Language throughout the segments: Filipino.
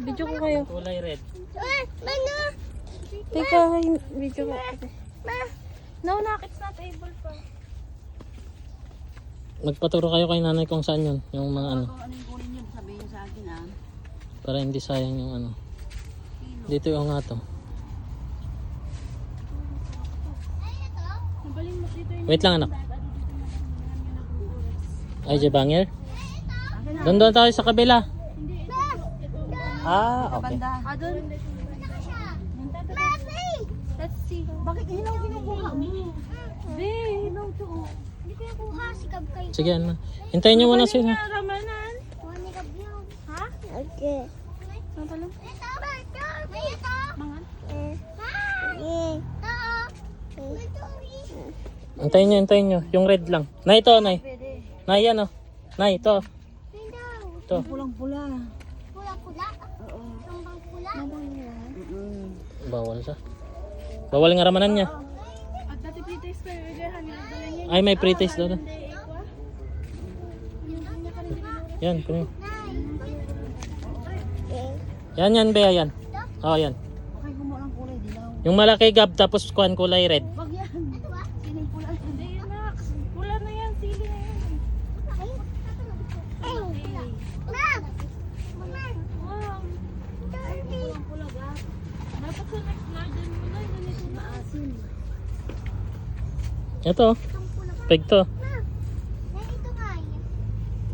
Video ko kayo. Kulay red. Teka, video ko. No, nakits na table pa. Magpaturo kayo kay nanay kung saan yun. Yung mga ano. Kung ano yung kunin yun, sabihin nyo sa akin Para hindi sayang yung ano. Dito yung nga to. Wait lang anak. Ay, Jebangir? Doon tayo sa kabila. Ah, okay. Banda. Doon. Let's see. Bakit hilaw kinukuha mo? Be, hilaw to. Hindi ko yung kuha si Gab kayo. Sige, ano. Hintayin nyo muna sila. Ramanan. Kuha ni Gab yun. Ha? Okay. Ano pala? Ito. Ito. Mangan? Hintayin nyo. Yung red lang. Nay, ito, nay. Nay, yan, oh. Nay, ito. Ito. Pulang-pula. Pula-pula. Oo. Tumbang pula. Bawal siya. Bawal nga ramanan niya. At dati pre-taste ko yung idehan niya. Ay, may pre-taste daw. Yan, kunin. Yan, Bea, yan. Oh, yan. Okay, kumuha ng kulay dilaw. Yung malaki gab, tapos kuhan kulay red. Wag yan. Sining pula. Hindi yan, Max. Pula na yan. Sili na yan. Wow. Pula ga. Dapat sa next garden mo na. Ganito na. Asin. Ito, peg to.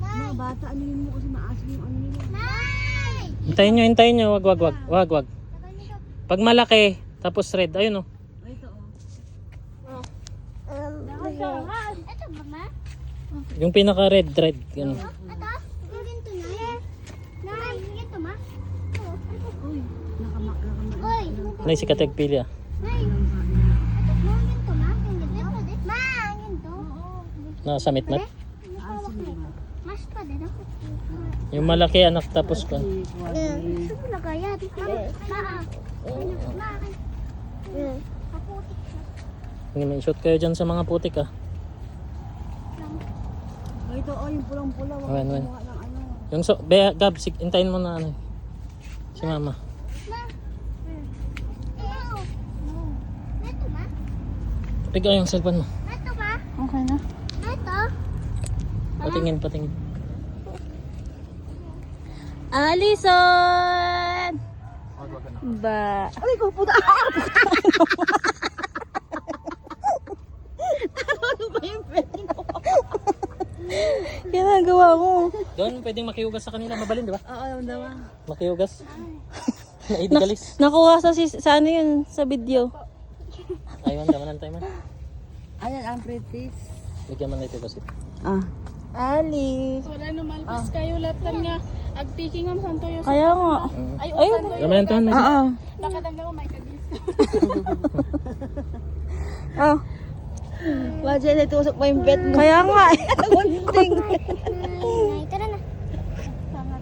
Mga bata, ano yun mo kasi maasin yung ano nila. Hintayin nyo. Wag. Pag malaki, tapos red, ayun oh. Ay, ito oh. Dahan-dahan. Ito, mama. Yung pinaka red. Ganun. Ito. Yung ganito na. Nay, ganito, ma. Uy, nakamak. Uy. Nay, si Kateg Pili ah. Nay. Ito, mo, ganito, ma. Yung ganito. Ma, ganito. Nasa mitmat. Asin naman. Mas pa din ako. Yung malaki anak, tapos kuhan. Gusto mo na kaya? Kaputik siya. May shoot kayo dyan sa mga putik ah. Ay, ito oh, yung pulang-pula. Wag Wen. kumuha ng ano. Yung Bea, gab, hintayin mo na ano. Si mama. Ito, ma. Piga yung cellphone mo. Ito, ma. Okay na. Ito. Patingin. Alison! Ba. Ay, ko puta. Ano ba yung pwede ko? Ginagawa ko. Doon, pwedeng makiugas sa kanila. Mabalin, di ba? Oo, alam daw. Makiugas. Naidigalis. Nakuha sa ano yun, sa video. Ayun, damanan tayo man. Ayan, ang pretties. Bigyan man na ito kasi. Ah. Ali. Wala na malpas kayo latan nga. Agpiki nga santo yung Kaya nga. ay Ay, Damanan tayo. Oo. nakadangga ko may kadis. oh. Wajay na itusok pa yung bed mo. Kaya nga. Gunting. Nay, tara na. Tama.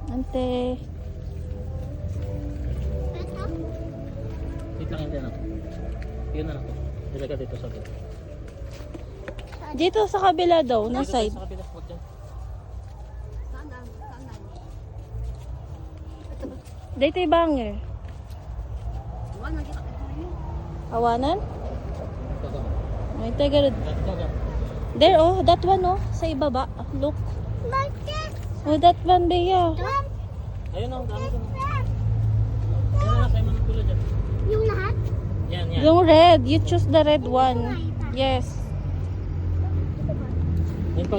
Ante. Ito. Wait lang hindi anak. Yun anak. Dilaga dito sa akin. Dito sa kabila daw, na side. Sa kabila. Huwag dyan. Dito yung banger. Awanan? Gaga. May taga. Gaga. There, oh, that one, oh. Sa ibaba. Look. Bakit? Oh, that one, Bea. Ayun ang dami ko. Yan anak, tayo man pula dyan. Yung lahat? Yan. Yung red. You choose the red one. Yes. Yan pa